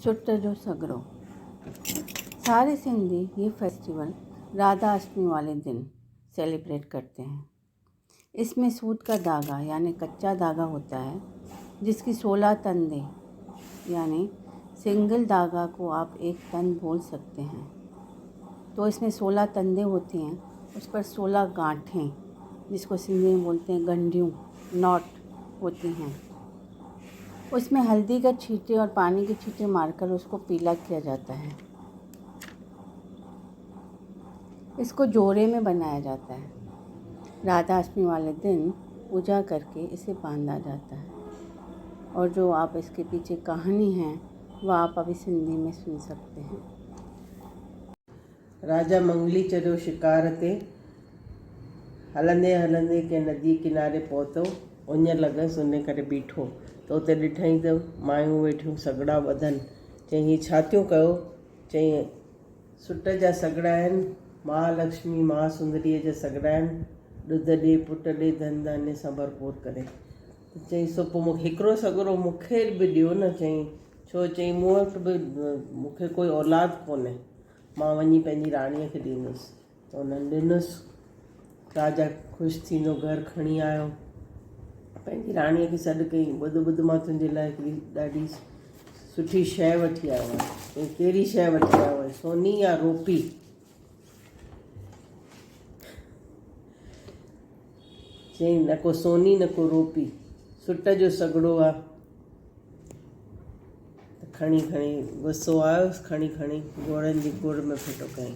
Suit जो सगड़ो। सारे सिंधी ये फेस्टिवल राधा अष्टमी वाले दिन सेलिब्रेट करते हैं। इसमें सूत का धागा यानी कच्चा धागा होता है, जिसकी 16 तंदे यानी सिंगल धागा को आप एक तन बोल सकते हैं। तो इसमें 16 तंदे होती हैं, उस पर 16 गांठें, जिसको सिंधी में बोलते हैं गंढियों, नॉट होती हैं। उसमें हल्दी के छींटे और पानी के छींटे मारकर उसको पीला किया जाता है। इसको जोड़े में बनाया जाता है। राधा अष्टमी वाले दिन पूजा करके इसे बांधा जाता है। और जो आप इसके पीछे कहानी है वह आप अभी सिंधी में सुन सकते हैं। राजा मंगली चढ़ियो शिकार ते, हलंदे हलंदे के नदी किनारे पहुतो, उञ लॻसि उन करे बीठो। त उते ॾिठईं त मायूं वेठियूं सॻड़ा ॿधनि। चईं हीअ छा थियूं कयो? चईं सुट जा सॻड़ा आहिनि, महालक्ष्मी महासुंदरीअ जा सॻड़ा आहिनि, ॾुध ॾे पुट ॾे धन धान्य सां भरपूर करे। चईं सो पोइ मूंखे हिकिड़ो सॻड़ो मूंखे बि ॾियो न। चईं छो? चईं मूं वटि बि मूंखे कोई औलाद कोन्हे, मां वञी पंहिंजी राणीअ खे ॾींदुसि। त उन्हनि ॾिनुसि। राजा ख़ुशि थींदो घरु खणी आयो, पंहिंजी राणीअ खे सॾु कयईं, ॿुध मां तुंहिंजे लाइ हिकिड़ी ॾाढी सुठी शइ वठी आयो आहियां। चईं कहिड़ी शइ वठी आयो आहे? सोनी या रोपी? चईं न को सोनी न को रोपी, सुट जो सॻड़ो आहे। खणी गुस्सो आयोसि, खणी घोड़नि जी गुड़ में फिटो कयईं।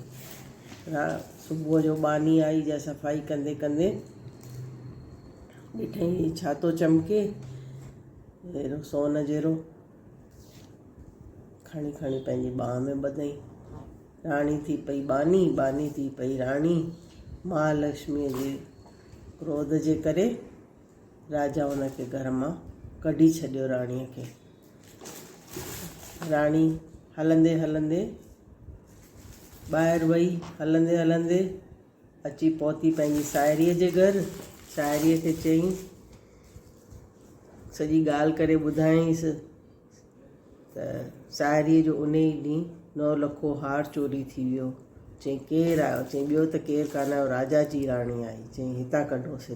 सुबुह जो बानी आई, जा सफ़ाई कंदे कंदे ॾिठईं छा थो चमके, अहिड़ो सोन जहिड़ो। खणी पंहिंजी बाह में ॿधईं। राणी थी पई बानी थी पई राणी। महालक्ष्मीअ जे क्रोध जे करे राजा हुनखे घर मां कढी छॾियो राणीअ खे। राणी हलंदे हलंदे ॿाहिरि वई, हलंदे हलंदे अची पहुती पंहिंजी साहेड़ीअ जे घर। साहेड़ीअ खे चयईं, सॼी ॻाल्हि करे ॿुधायईंसि। त साहेड़ीअ जो उन ई ॾींहुं 9 लखो हार चोरी थी वियो। चईं केरु आयो? चईं ॿियो त केरु कान आयो, राजा जी राणी आई। चईं हितां कढोसि।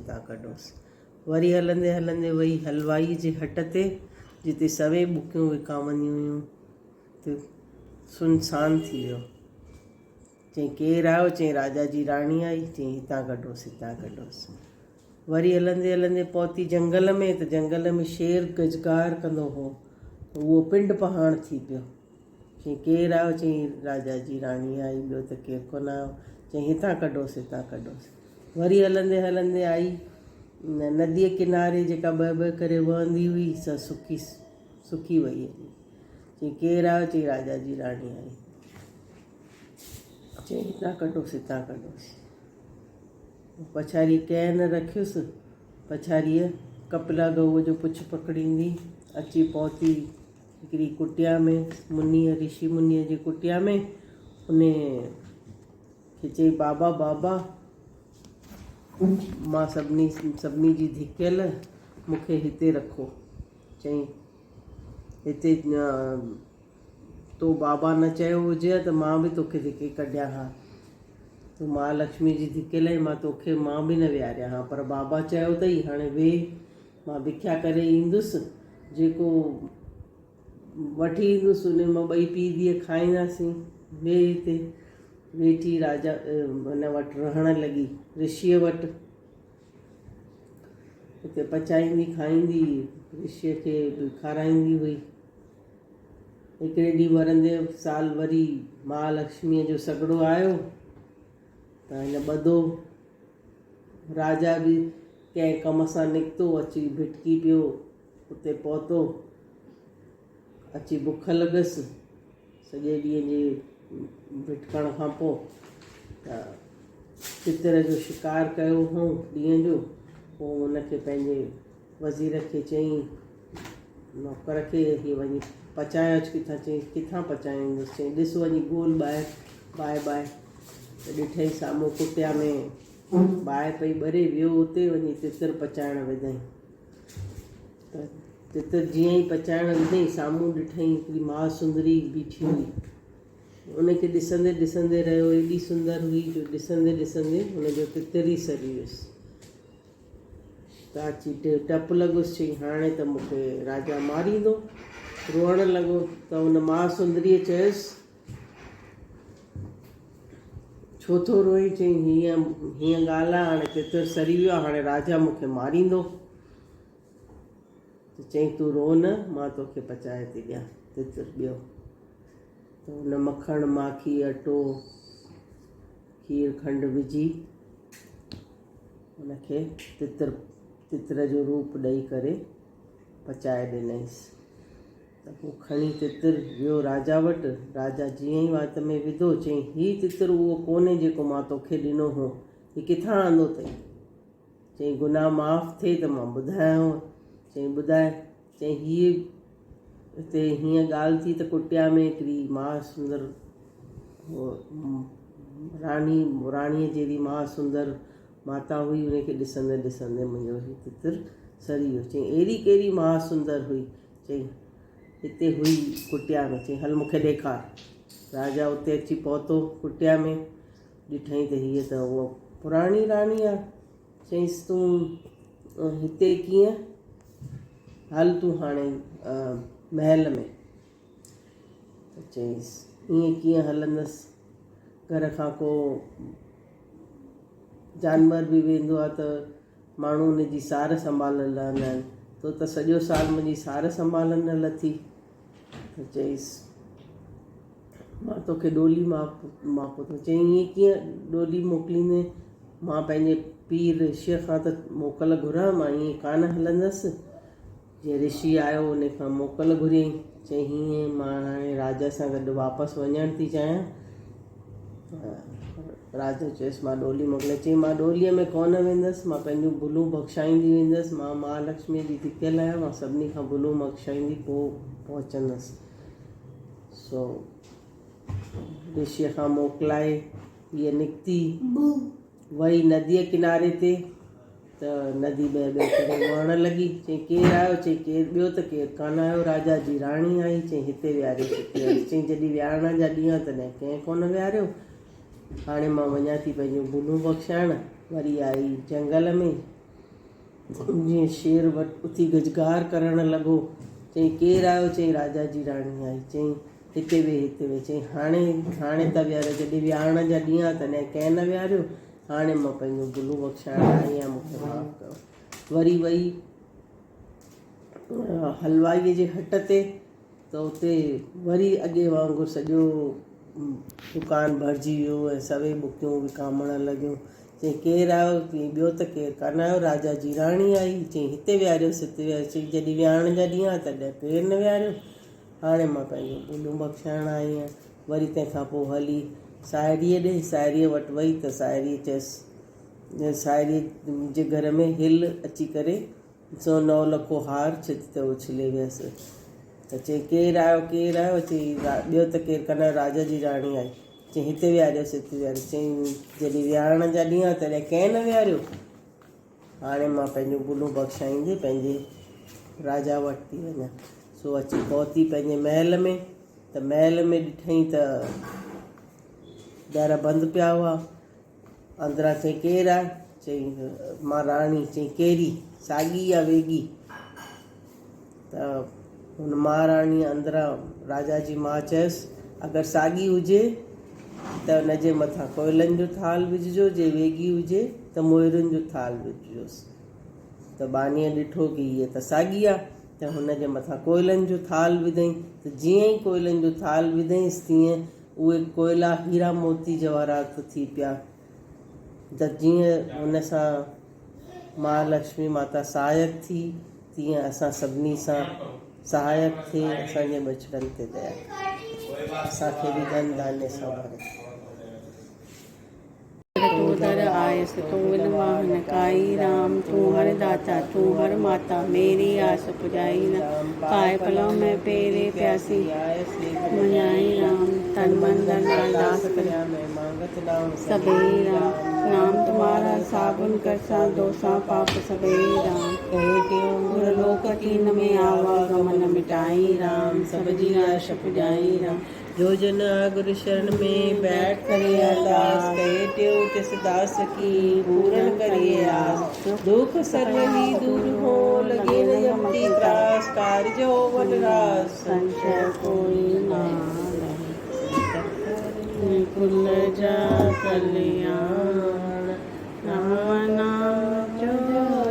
वरी हलंदे हलंदे वई हलवाई जे हट ते, जिते सवे बुकियूं विकामंदियूं हुयूं। त सुनसान थी वियो। चईं केरु आयो? चईं राजा जी राणी आई। चईं हितां कढोसि। वरी हलंदे हलंदे पहुती जंगल में, त जंगल में शेर गजगार कंदो हो। उहो पिंड पहाड़ थी पियो। चईं केरु आयो? चईं राजा जी राणी आई, ॿियो त केरु कोन आयो। चईं हितां कढोसि। वरी हलंदे हलंदे आई नदीअ किनारे, जेका ॿ करे वहंदी हुई, सा सुकी वई। चईं केरु आयो? चईं राजा जी राणी आई। चईं हितां कढोसि। पछाड़ी कंहिं न रखियुसि। पछाड़ीअ कपिला गऊअ जो पुछु पकड़ींदी अची पहुती हिकिड़ी कुटिया में, ऋषि मुनीअ जी कुटिया में। उन खे चई बाबा मां सभिनी जी धिकियल, मूंखे हिते रखो। चईं हिते तो बाबा न चयो हुजे त मां बि तोखे धिके कढिया हा। तूं महालक्ष्मी जी धिकियल आई, मां बि न विहारिया हा, पर बाबा चयो अथई हाणे वेह, मां भिख्या करे ईंदुसि। जेको वठी ईंदुसि उन मां 2 पीउ धीअ खाईंदासीं। वेह हिते। वेठी राजा हुन वटि रहण लॻी, ऋषिअ वटि। हुते पचाईंदी खाईंदी, ऋषिअ खे बि खाराईंदी हुई। हिकिड़े ॾींहुं वरंदे साल वरी महालक्ष्मीअ जो सॻड़ो आयो, त हिन ॿधो। राजा बि कंहिं कम सां निकितो, अची भिटकी पियो। उते पहुतो, अची बुख लॻसि सॼे ॾींहं जे भिटकण खां पोइ। त तितर जो शिकार कयो हुओ ॾींहं जो। पोइ हुनखे पंहिंजे वज़ीर खे चयईं, नौकर खे, हीअ वञी पचाए अच किथां। चयईं किथां पचाईंदुसि? चयईं ॾिस वञी ॻोल्ह ॿाहिरि बाहि। त ॾिठईं साम्हूं कुटिया में बाहि पई ॿरे, वियो उते वञी तितर पचाइण विधईं। त तितर जीअं ई पचाइण विधई साम्हूं ॾिठई हिकिड़ी मां सुंदरी बीठी हुई। उनखे ॾिसंदे ॾिसंदे रहियो, एॾी सुंदर हुई जो ॾिसंदे ॾिसंदे हुनजो तितर ई सरी वियुसि। त अची टपु लॻुसि, चई हाणे त मूंखे राजा मारींदो। रोअण लॻो त हुन मां सुंदरीअ चयुसि, छो थो रोई? चई हीअं हीअं ॻाल्हि आहे, हाणे तितर सरी वियो आहे, हाणे राजा मूंखे मारींदो। त चई तूं रो न, मां तोखे पचाए थी ॾियां तितर ॿियो। त हुन मखणु माखी अटो खीर खंडु विझी हुनखे तितर जो रूप ॾेई करे पचाए ॾिनईसि। त पोइ खणी तितर वियो राजा वटि। राजा जीअं ई वात में विधो, चई हीउ तितर उहो कोन्हे जेको मां तोखे ॾिनो हो, हीउ किथां आंदो अथई? चई गुनाह माफ़ु थिए त मां ॿुधायांव। चई ॿुधाए। चई हीअ हिते हीअं ॻाल्हि थी त कुटिया में हिकिड़ी मां सुंदर राणीअ जहिड़ी मां सुंदर माता हुई, उनखे ॾिसंदे ॾिसंदे मुंहिंजो हीउ तितर सरी वियो। चई अहिड़ी कहिड़ी मां सुंदर हुई? चई हिते हुई कुटिया में। चई हल मूंखे ॾेखार। राजा उते अची पहुतो कुटिया में, ॾिठई त हीअ त उहा पुराणी राणी आहे। चईसि तूं हिते कीअं? हल तूं हाणे महल में। त चईसि ईअं कीअं हलंदसि? घर खां को जानवर बि वेंदो आहे त माण्हू हुनजी सार संभालण रहंदा आहिनि, तो त सॼो साल मुंहिंजी सार संभालण न लथी। त चईसि मां तोखे डोली माप थो। चई ईअं कीअं डोली मोकिलींदे? मां पंहिंजे पीउ ऋषिअ खां त मोकल घुरां, मां ईअं कान हलंदसि। जीअं ऋषि आयो उन खां मोकल घुरियईं। चई हीअं मां हाणे राजा सां गॾु वापसि वञणु थी चाहियां। राजा चयुसि मां डोली मोकिलियां। चई मां डोलीअ में कोन वेंदसि, मां पंहिंजूं भुलूं बख़्शाईंदी वेंदसि। मां महालक्ष्मीअ जी धिकियल आहियां, मां सभिनी खां भुलूं बख़्शाईंदी पोइ पहुचंदसि। सो ऋषिअ खां मोकिलाए हीअ निकिती, वई नदीअ किनारे ते। त नदी ॿ करे वहण लॻी। चई केरु आयो? चई केरु ॿियो त केरु कान आयो, राजा जी राणी आई। चई हिते विहारियो हिते आई। चई जॾहिं विहारण जा ॾींहं तॾहिं कंहिं कोन विहारियो। हाणे मां वञा थी पंहिंजूं भुलूं बख़्शाइण। वरी आई जंगल में, जीअं शेर उथी गजगार करणु लॻो। चई केरु आयो? चई राजा जी राणी आई। चई हिते वेह हिते वेह। चई हाणे त विहारियो, जॾहिं विहारण जा ॾींहं तॾहिं कंहिं न विहारियो। हाणे मां पंहिंजूं भुलूं बख़्शाइण आई आहियां, मूंखे माफ़ु कयो। वरी वई हलवाईअ जे हट ते, त उते वरी अॻे वांगुरु सॼो दुकानु भरिजी वियो ऐं सभई बुकियूं विकामण लॻियूं। चई केरु आयो? चई ॿियो त केरु कान आयो, राजा जी राणी आई। चई हिते विहारियोसि हिते विहारियो। चई जॾहिं विहारण जा ॾींहं तॾहिं केरु न विहारियो। हाणे मां पंहिंजूं भुलूं बख़्शाइण आई आहियां। वरी तंहिंखां पोइ हली साहेड़ीअ ॾे, साहेड़ीअ वटि वई त साहेड़ीअ चयसि, साहेड़ीअ जे घर में हिल अची करे सो 9 लखो हार छित ते उछले वियसि। त चई केरु आयो केरु आयो? चई ॿियो त केरु कान आयो, राजा जी राणी आई। चई हिते विहारियोसि हिते विहारियोसि। चई जॾहिं विहारण जा ॾींहं तॾहिं कंहिं न विहारियो। हाणे मां पंहिंजूं भुलूं बख़्शाईंदे पंहिंजे राजा वटि थी वञां। सो अची पहुती पंहिंजे महल में। त महल में ॾिठई त दर बंदि पिया हुआ। अंदरां चई केरु आहे? चई मां राणी। चई कहिड़ी, साॻी या वेॻी? त हुन महाराणीअ अंदरां राजा जी मां चयसि अगरि साॻी हुजे त हुनजे मथां कोयलनि जो थाल विझिजो, जे वेॻी हुजे त मोइरुनि जो थाल विझिजोसि। त बानीअ ॾिठो की हीअ त साॻी आहे, त हुनजे मथां कोयलनि जो थाल विधई। त जीअं ई कोयलनि जो थाल विधईंसि तीअं उहे कोयला हीरा मोती जवाहरात थी पिया। त जीअं हुन सां महालक्ष्मी माता सहायक थी, तीअं असां सभिनी सां सहायक थिए, असांजे बचड़नि ते दया, असांखे बि धन धान्य सां भरे। तू दर आयस तू विलवाहन काई, राम तू हर दाता तू हर माता, मेरी आस पुजाई न। पाए पलव में पेरे प्यारे प्यासी आय श्री मनाई राम तन मन धन अरदास करिया मैं मांगत नाम सबई राम नाम तुम्हारा साबुन करसा दोसा पाप सबई राम कहे क्यों गुरलोक तीन में आवागमन मिटाई राम सब जीरा शप जाई राम जो जन गुरु शरण में बैठ करे अरदास कहे त्यों तिस दास की पूर्ण करिए आस दुख सर्व ही दूर हो लगे न जम की त्रास कार्य हो बलरास संशय कोई ना रहे कुल जा कल्याण राम नाम जो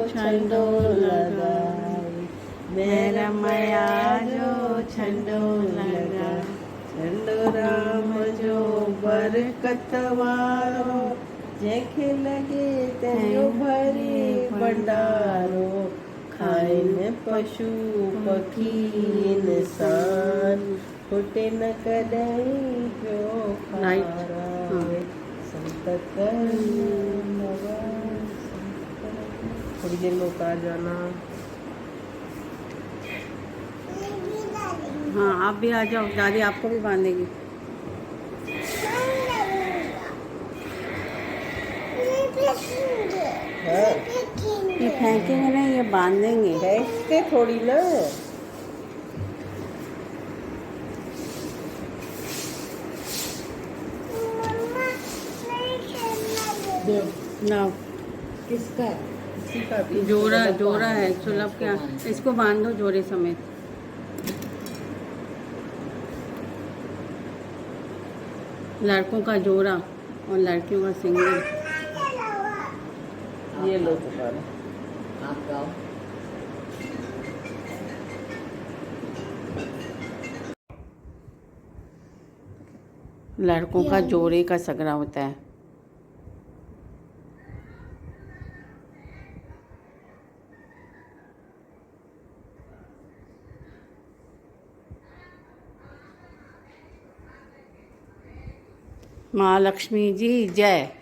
छंदो लगाई मेरा मया जो छंदो लगा छंदो राम जो बरकत वारो जंहिंखे लगे तंहिंजो भरे भंडारो खाइन पशु पखी इंसान फुटे न कॾहिं पियो खारावे संत थोड़ी देर में उतार जाना। हाँ आप भी आ जाओ दादी आपको भी बांधेगी हाँ ये फेंकेंगे नहीं ये बांधेंगे फेंकते थोड़ी ना ना किसका किसी का भी जोड़ा जोड़ा है सुलभ क्या इसको बांधो जोड़े समेत लड़कों का जोड़ा और लड़कियों का सिंगल ये लो तुम्हारा आप गाओ लड़कों का जोड़े का सगरा होता है माँ लक्ष्मी जी जय।